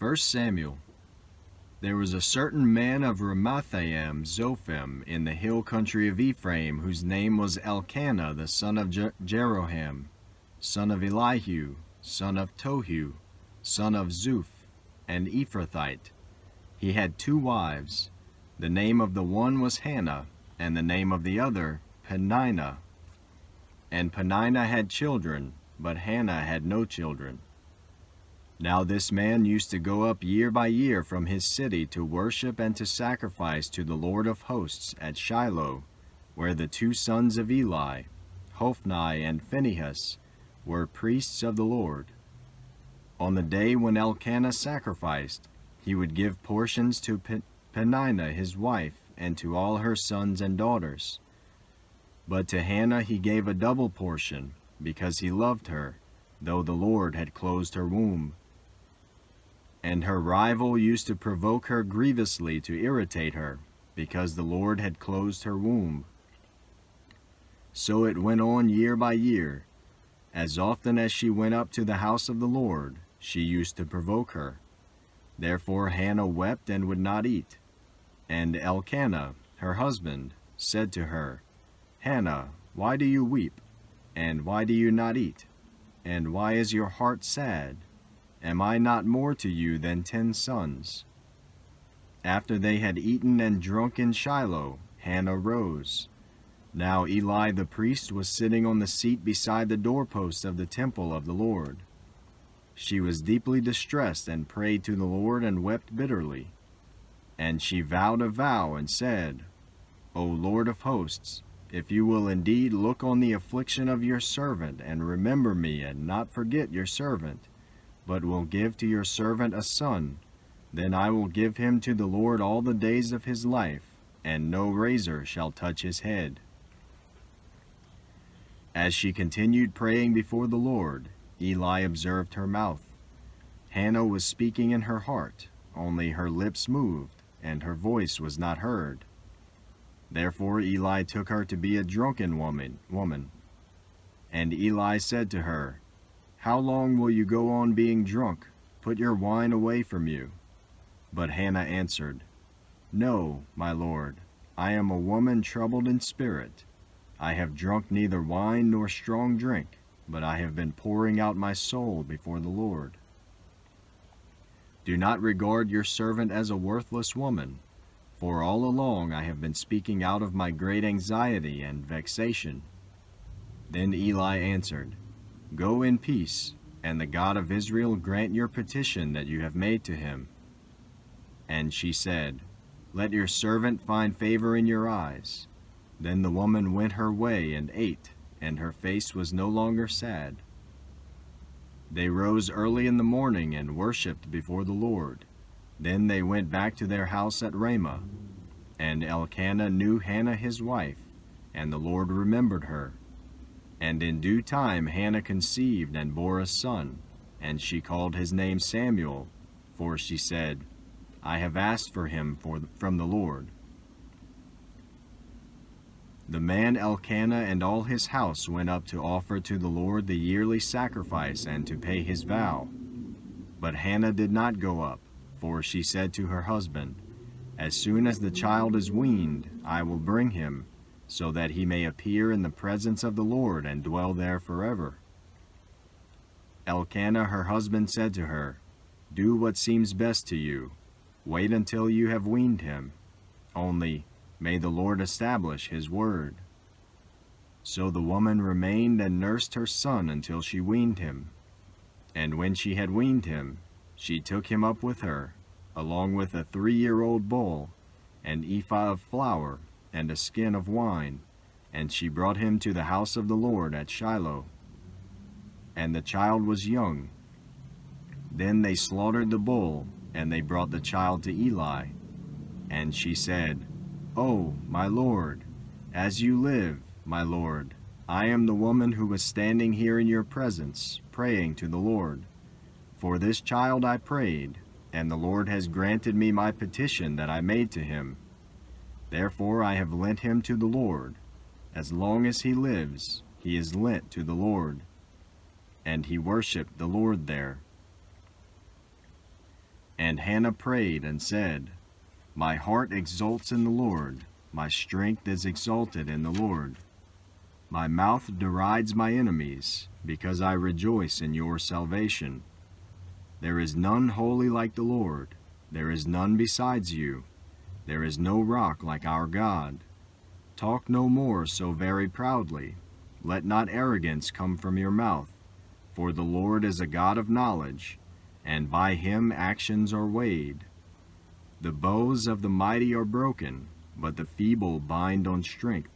1 Samuel. There was a certain man of Ramathaim Zophim in the hill country of Ephraim, whose name was Elkanah the son of Jeroham, son of Elihu, son of Tohu, son of Zuph, an Ephrathite. He had 2 wives. The name of the one was Hannah, and the name of the other Peninnah. And Peninnah had children, but Hannah had no children. Now this man used to go up year by year from his city to worship and to sacrifice to the Lord of hosts at Shiloh, where the 2 sons of Eli, Hophni and Phinehas, were priests of the Lord. On the day when Elkanah sacrificed, he would give portions to Peninnah his wife and to all her sons and daughters. But to Hannah he gave a double portion, because he loved her, though the Lord had closed her womb. And her rival used to provoke her grievously to irritate her, because the Lord had closed her womb. So it went on year by year. As often as she went up to the house of the Lord, she used to provoke her. Therefore Hannah wept and would not eat. And Elkanah, her husband, said to her, Hannah, why do you weep? And why do you not eat? And why is your heart sad? Am I not more to you than 10 sons? After they had eaten and drunk in Shiloh, Hannah rose. Now Eli the priest was sitting on the seat beside the doorpost of the temple of the Lord. She was deeply distressed and prayed to the Lord and wept bitterly. And she vowed a vow and said, O Lord of hosts, if you will indeed look on the affliction of your servant and remember me and not forget your servant, but will give to your servant a son, then I will give him to the Lord all the days of his life, and no razor shall touch his head. As she continued praying before the Lord, Eli observed her mouth. Hannah was speaking in her heart, only her lips moved, and her voice was not heard. Therefore Eli took her to be a drunken woman. And Eli said to her, How long will you go on being drunk? Put your wine away from you. But Hannah answered, No, my Lord, I am a woman troubled in spirit. I have drunk neither wine nor strong drink, but I have been pouring out my soul before the Lord. Do not regard your servant as a worthless woman, for all along I have been speaking out of my great anxiety and vexation. Then Eli answered, Go in peace, and the God of Israel grant your petition that you have made to him. And she said, Let your servant find favor in your eyes. Then the woman went her way and ate, and her face was no longer sad. They rose early in the morning and worshipped before the Lord. Then they went back to their house at Ramah. And Elkanah knew Hannah his wife, and the Lord remembered her. And in due time Hannah conceived and bore a son, and she called his name Samuel, for she said, I have asked for him from the Lord. The man Elkanah and all his house went up to offer to the Lord the yearly sacrifice and to pay his vow. But Hannah did not go up, for she said to her husband, As soon as the child is weaned, I will bring him, so that he may appear in the presence of the Lord and dwell there forever. Elkanah her husband said to her, Do what seems best to you. Wait until you have weaned him. Only, may the Lord establish his word. So the woman remained and nursed her son until she weaned him. And when she had weaned him, she took him up with her, along with a 3-year-old bull, an ephah of flour, and a skin of wine, and she brought him to the house of the Lord at Shiloh. And the child was young. Then they slaughtered the bull, and they brought the child to Eli. And she said, Oh, my Lord, as you live, my Lord, I am the woman who was standing here in your presence, praying to the Lord. For this child I prayed, and the Lord has granted me my petition that I made to him. Therefore I have lent him to the Lord. As long as he lives, he is lent to the Lord. And he worshipped the Lord there. And Hannah prayed and said, My heart exults in the Lord, my strength is exalted in the Lord. My mouth derides my enemies, because I rejoice in your salvation. There is none holy like the Lord, there is none besides you. There is no rock like our God. Talk no more so very proudly. Let not arrogance come from your mouth. For the Lord is a God of knowledge, and by him actions are weighed. The bows of the mighty are broken, but the feeble bind on strength.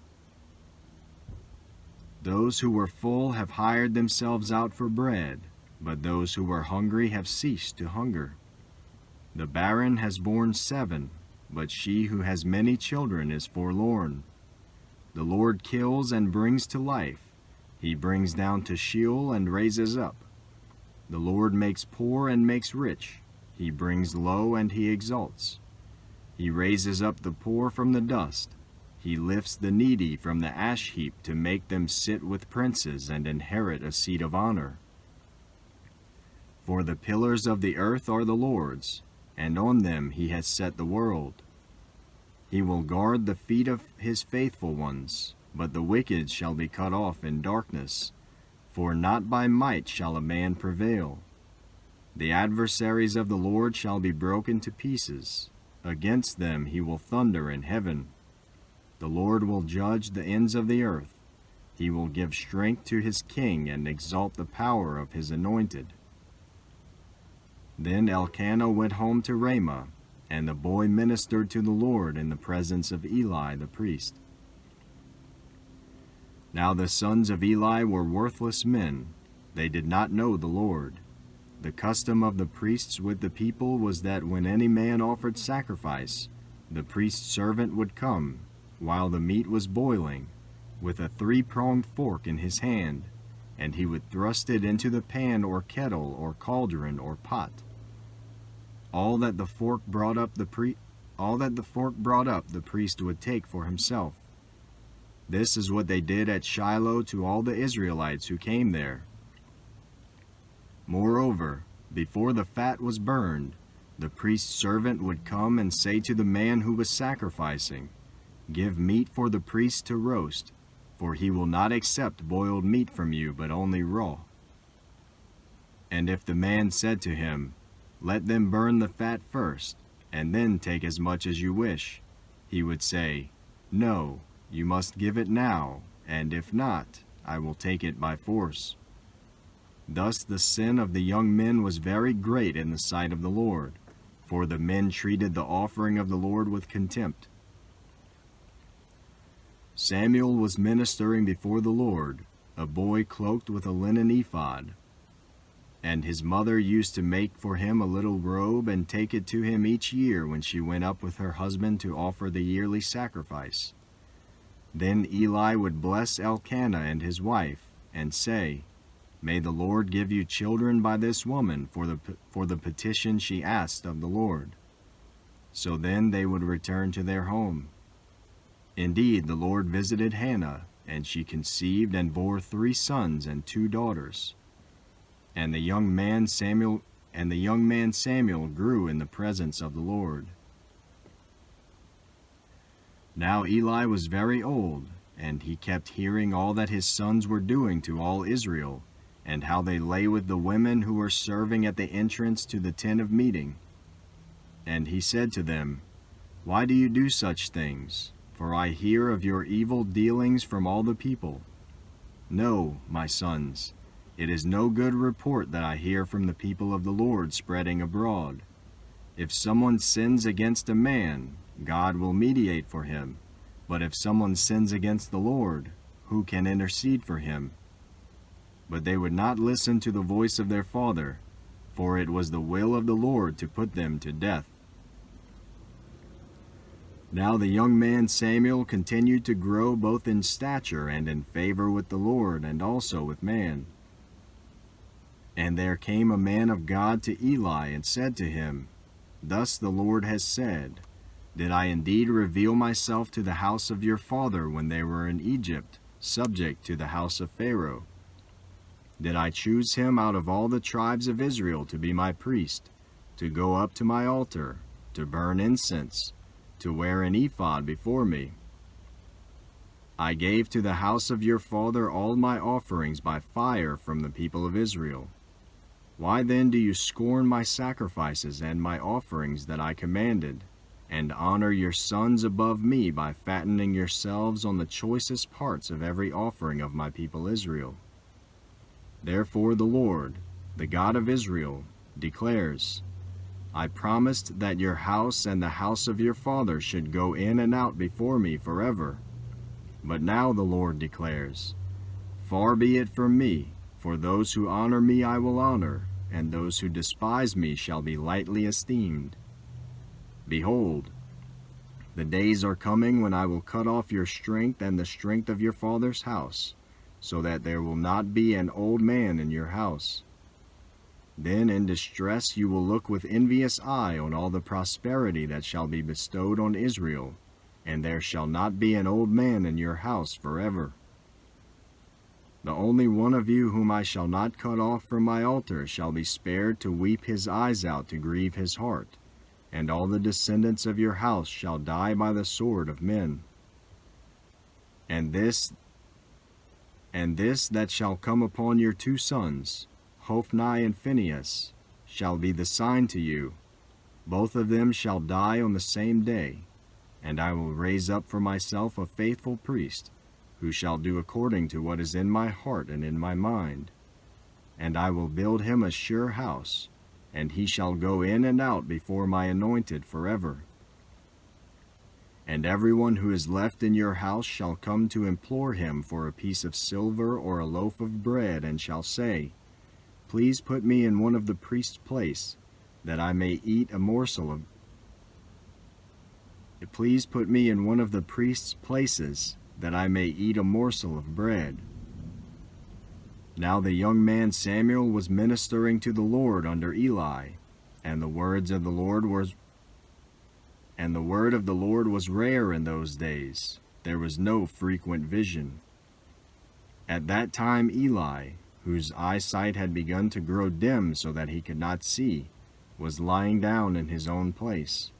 Those who were full have hired themselves out for bread, but those who were hungry have ceased to hunger. The barren has borne 7, but she who has many children is forlorn. The Lord kills and brings to life. He brings down to Sheol and raises up. The Lord makes poor and makes rich. He brings low and he exalts. He raises up the poor from the dust. He lifts the needy from the ash heap to make them sit with princes and inherit a seat of honor. For the pillars of the earth are the Lord's, and on them he has set the world. He will guard the feet of his faithful ones, but the wicked shall be cut off in darkness. For not by might shall a man prevail. The adversaries of the Lord shall be broken to pieces. Against them he will thunder in heaven. The Lord will judge the ends of the earth. He will give strength to his king and exalt the power of his anointed. Then Elkanah went home to Ramah, and the boy ministered to the Lord in the presence of Eli the priest. Now the sons of Eli were worthless men. They did not know the Lord. The custom of the priests with the people was that when any man offered sacrifice, the priest's servant would come, while the meat was boiling, with a 3-pronged fork in his hand, and he would thrust it into the pan or kettle or cauldron or pot. All that the fork brought up, the priest would take for himself. This is what they did at Shiloh to all the Israelites who came there. Moreover, before the fat was burned, the priest's servant would come and say to the man who was sacrificing, Give meat for the priest to roast, for he will not accept boiled meat from you, but only raw. And if the man said to him, Let them burn the fat first, and then take as much as you wish, he would say, No, you must give it now, and if not, I will take it by force. Thus the sin of the young men was very great in the sight of the Lord, for the men treated the offering of the Lord with contempt. Samuel was ministering before the Lord, a boy cloaked with a linen ephod. And his mother used to make for him a little robe and take it to him each year when she went up with her husband to offer the yearly sacrifice. Then Eli would bless Elkanah and his wife, and say, May the Lord give you children by this woman for the petition she asked of the Lord. So then they would return to their home. Indeed, the Lord visited Hannah, and she conceived and bore 3 sons and 2 daughters. And the young man Samuel grew in the presence of the Lord. Now Eli was very old, and he kept hearing all that his sons were doing to all Israel, and how they lay with the women who were serving at the entrance to the tent of meeting. And he said to them, Why do you do such things? For I hear of your evil dealings from all the people. No, my sons, it is no good report that I hear from the people of the Lord spreading abroad. If someone sins against a man, God will mediate for him. But if someone sins against the Lord, who can intercede for him? But they would not listen to the voice of their father, for it was the will of the Lord to put them to death. Now the young man Samuel continued to grow both in stature and in favor with the Lord and also with man. And there came a man of God to Eli and said to him, Thus the Lord has said, Did I indeed reveal myself to the house of your father when they were in Egypt, subject to the house of Pharaoh? Did I choose him out of all the tribes of Israel to be my priest, to go up to my altar, to burn incense, to wear an ephod before me. I gave to the house of your father all my offerings by fire from the people of Israel. Why then do you scorn my sacrifices and my offerings that I commanded, and honor your sons above me by fattening yourselves on the choicest parts of every offering of my people Israel? Therefore the Lord, the God of Israel, declares, I promised that your house and the house of your father should go in and out before me forever. But now the Lord declares, Far be it from me, for those who honor me I will honor, and those who despise me shall be lightly esteemed. Behold, the days are coming when I will cut off your strength and the strength of your father's house, so that there will not be an old man in your house. Then in distress you will look with envious eye on all the prosperity that shall be bestowed on Israel, and there shall not be an old man in your house forever. The only one of you whom I shall not cut off from my altar shall be spared to weep his eyes out to grieve his heart, and all the descendants of your house shall die by the sword of men. And this that shall come upon your two sons, Hophni and Phinehas, shall be the sign to you. Both of them shall die on the same day, and I will raise up for myself a faithful priest, who shall do according to what is in my heart and in my mind. And I will build him a sure house, and he shall go in and out before my anointed forever. And everyone who is left in your house shall come to implore him for a piece of silver or a loaf of bread, and shall say, Please put me in one of the priest's place, that I may eat a morsel of Please put me in one of the priest's places, that I may eat a morsel of bread. Now the young man Samuel was ministering to the Lord under Eli, and the word of the Lord was rare in those days. There was no frequent vision. At that time Eli, whose eyesight had begun to grow dim so that he could not see, was lying down in his own place.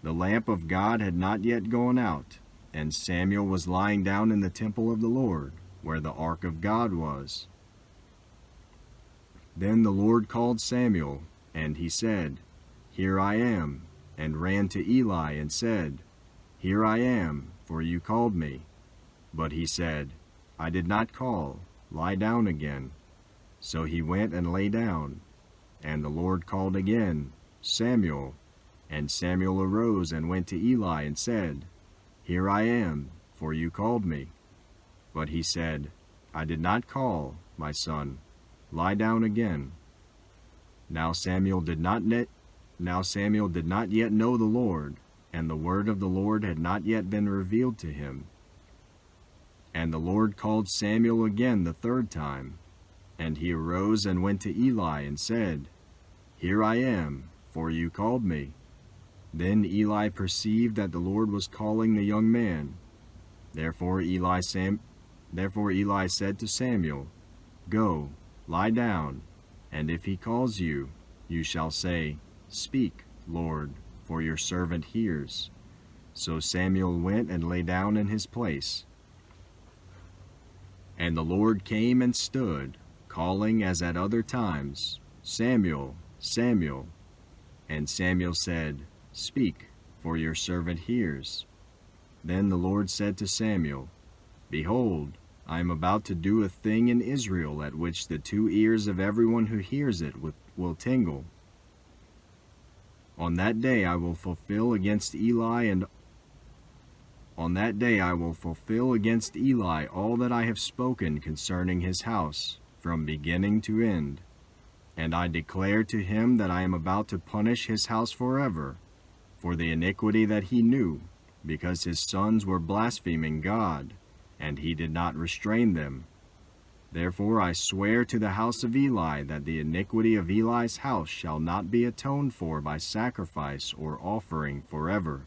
The lamp of God had not yet gone out, and Samuel was lying down in the temple of the Lord, where the ark of God was. Then the Lord called Samuel, and he said, Here I am, and ran to Eli and said, Here I am, for you called me. But he said, I did not call, lie down again. So he went and lay down. And the Lord called again, Samuel. And Samuel arose and went to Eli and said, Here I am, for you called me. But he said, I did not call, my son. Lie down again. Now Samuel did not yet know the Lord, and the word of the Lord had not yet been revealed to him. And the Lord called Samuel again the third time. And he arose and went to Eli and said, Here I am, for you called me. Then Eli perceived that the Lord was calling the young man. Therefore Eli said to Samuel, Go, lie down, and if he calls you, you shall say, Speak, Lord, for your servant hears. So Samuel went and lay down in his place. And the Lord came and stood, calling as at other times, Samuel, Samuel. And Samuel said, Speak, for your servant hears. Then the Lord said to Samuel, Behold, I am about to do a thing in Israel at which the two ears of everyone who hears it will tingle. On that day I will fulfill against Eli all that I have spoken concerning his house, from beginning to end. And I declare to him that I am about to punish his house forever, for the iniquity that he knew, because his sons were blaspheming God, and he did not restrain them. Therefore I swear to the house of Eli that the iniquity of Eli's house shall not be atoned for by sacrifice or offering forever.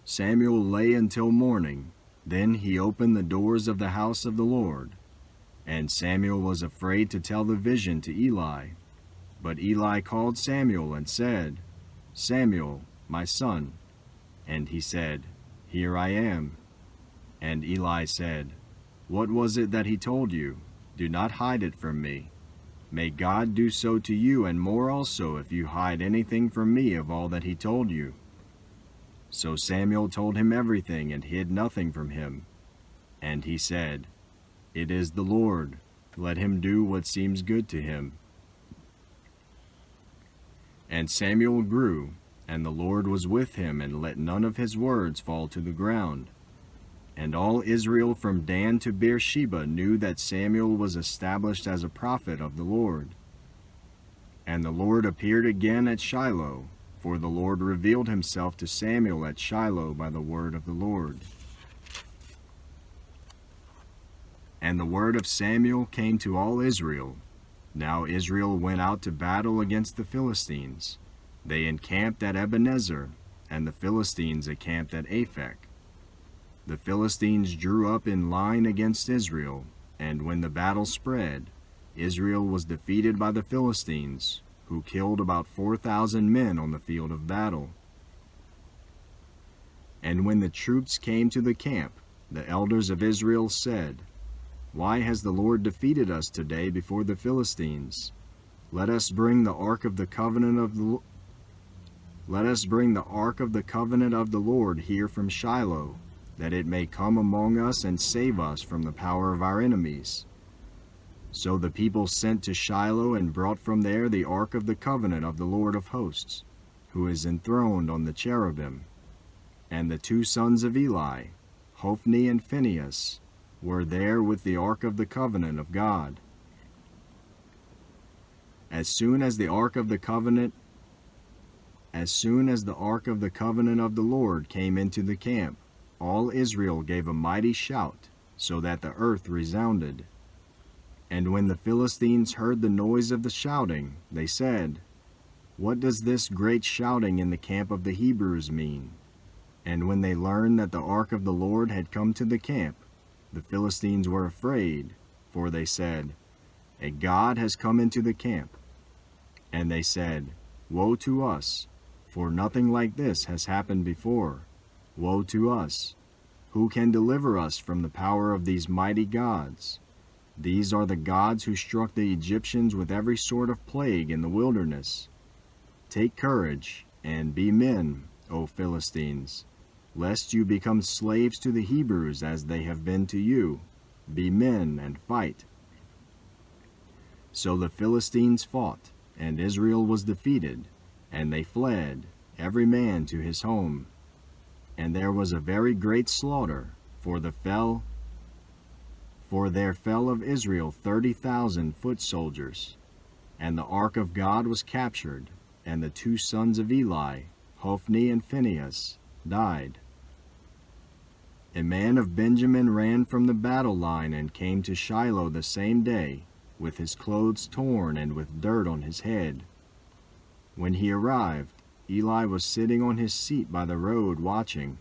Samuel lay until morning. Then he opened the doors of the house of the Lord. And Samuel was afraid to tell the vision to Eli. But Eli called Samuel and said, Samuel, my son. And he said, Here I am. And Eli said, What was it that he told you? Do not hide it from me. May God do so to you and more also if you hide anything from me of all that he told you. So Samuel told him everything and hid nothing from him. And he said, It is the Lord. Let him do what seems good to him. And Samuel grew, and the Lord was with him, and let none of his words fall to the ground. And all Israel from Dan to Beersheba knew that Samuel was established as a prophet of the Lord. And the Lord appeared again at Shiloh, for the Lord revealed himself to Samuel at Shiloh by the word of the Lord. And the word of Samuel came to all Israel. Now Israel went out to battle against the Philistines. They encamped at Ebenezer, and the Philistines encamped at Aphek. The Philistines drew up in line against Israel, and when the battle spread, Israel was defeated by the Philistines, who killed about 4,000 men on the field of battle. And when the troops came to the camp, the elders of Israel said, Why has the Lord defeated us today before the Philistines? Let us bring the ark of the covenant of the Lord here from Shiloh, that it may come among us and save us from the power of our enemies. So the people sent to Shiloh and brought from there the ark of the covenant of the Lord of hosts, who is enthroned on the cherubim. And the two sons of Eli, Hophni and Phinehas, were there with the ark of the covenant of God. As soon as the ark of the covenant of the Lord came into the camp, all Israel gave a mighty shout, so that the earth resounded. And when the Philistines heard the noise of the shouting, they said, What does this great shouting in the camp of the Hebrews mean? And when they learned that the ark of the Lord had come to the camp, the Philistines were afraid, for they said, A god has come into the camp. And they said, Woe to us, for nothing like this has happened before. Woe to us! Who can deliver us from the power of these mighty gods? These are the gods who struck the Egyptians with every sort of plague in the wilderness. Take courage, and be men, O Philistines, lest you become slaves to the Hebrews as they have been to you. Be men and fight. So the Philistines fought, and Israel was defeated, and they fled, every man to his home. And there was a very great slaughter, for there fell of Israel 30,000 foot soldiers. And the ark of God was captured, and the two sons of Eli, Hophni and Phinehas, died. A man of Benjamin ran from the battle line and came to Shiloh the same day, with his clothes torn and with dirt on his head. When he arrived, Eli was sitting on his seat by the road watching,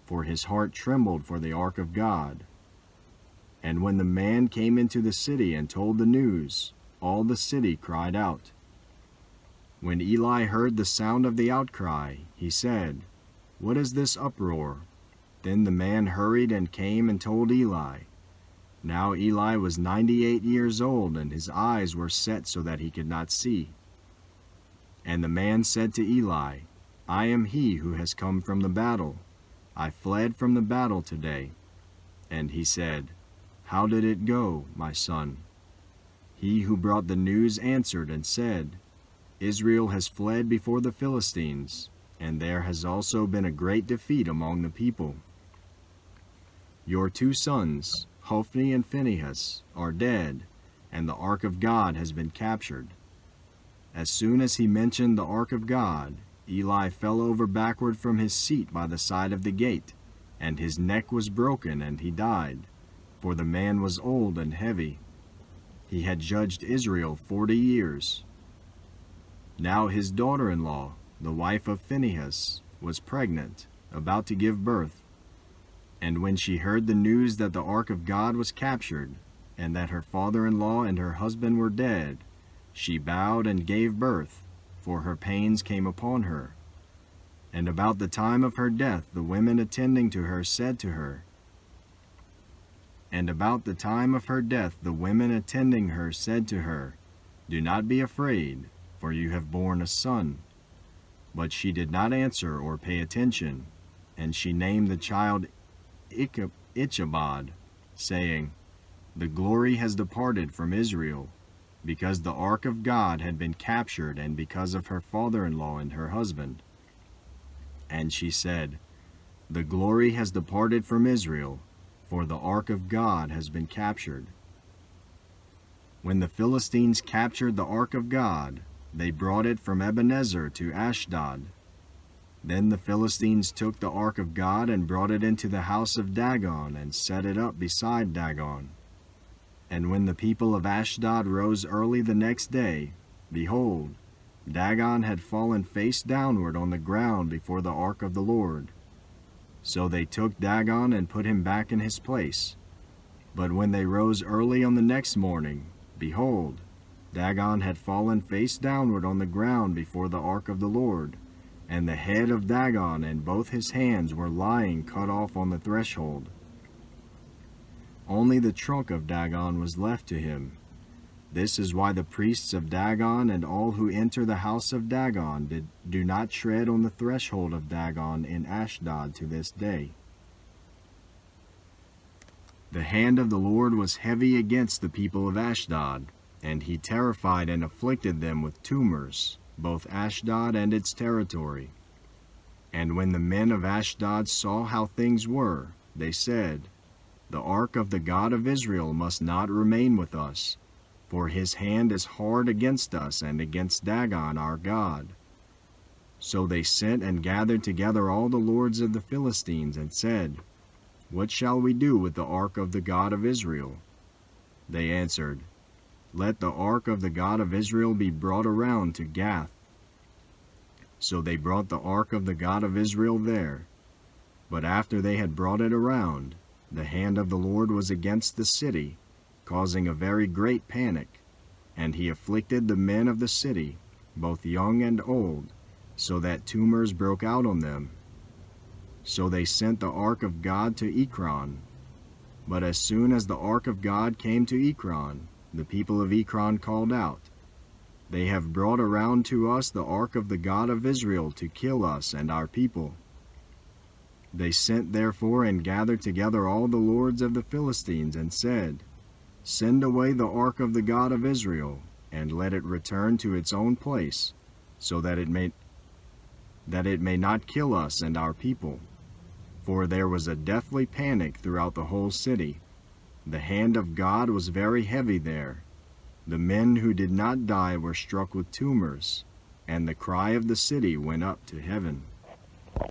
for his heart trembled for the ark of God. And when the man came into the city and told the news, all the city cried out. When Eli heard the sound of the outcry, he said, What is this uproar? Then the man hurried and came and told Eli. Now Eli was 98 years old, and his eyes were set so that he could not see. And the man said to Eli, I am he who has come from the battle. I fled from the battle today. And he said, How did it go, my son? He who brought the news answered and said, Israel has fled before the Philistines, and there has also been a great defeat among the people. Your two sons, Hophni and Phinehas, are dead, and the ark of God has been captured. As soon as he mentioned the ark of God, Eli fell over backward from his seat by the side of the gate, and his neck was broken, and he died, for the man was old and heavy. He had judged Israel 40 years. Now his daughter-in-law, the wife of Phinehas, was pregnant, about to give birth. And when she heard the news that the ark of God was captured, and that her father-in-law and her husband were dead, she bowed and gave birth, for her pains came upon her. And about the time of her death the women attending to her said to her, Do not be afraid, for you have borne a son. But she did not answer or pay attention, and she named the child Ichabod, saying, The glory has departed from Israel, because the ark of God had been captured, and because of her father-in-law and her husband. And she said, The glory has departed from Israel, for the ark of God has been captured. When the Philistines captured the ark of God, they brought it from Ebenezer to Ashdod. Then the Philistines took the ark of God and brought it into the house of Dagon and set it up beside Dagon. And when the people of Ashdod rose early the next day, behold, Dagon had fallen face downward on the ground before the ark of the Lord. So they took Dagon and put him back in his place. But when they rose early on the next morning, behold, Dagon had fallen face downward on the ground before the ark of the Lord, and the head of Dagon and both his hands were lying cut off on the threshold. Only the trunk of Dagon was left to him. This is why the priests of Dagon and all who enter the house of Dagon do not tread on the threshold of Dagon in Ashdod to this day. The hand of the Lord was heavy against the people of Ashdod, and he terrified and afflicted them with tumors, both Ashdod and its territory. And when the men of Ashdod saw how things were, they said, The ark of the God of Israel must not remain with us, for his hand is hard against us and against Dagon our God. So they sent and gathered together all the lords of the Philistines and said, What shall we do with the ark of the God of Israel? They answered, Let the ark of the God of Israel be brought around to Gath. So they brought the ark of the God of Israel there. But after they had brought it around, the hand of the Lord was against the city, causing a very great panic, and he afflicted the men of the city, both young and old, so that tumors broke out on them. So they sent the ark of God to Ekron. But as soon as the ark of God came to Ekron, the people of Ekron called out, They have brought around to us the ark of the God of Israel to kill us and our people. They sent therefore and gathered together all the lords of the Philistines and said, Send away the ark of the God of Israel, and let it return to its own place, so that it may not kill us and our people. For there was a deathly panic throughout the whole city. The hand of God was very heavy there. The men who did not die were struck with tumors, and the cry of the city went up to heaven.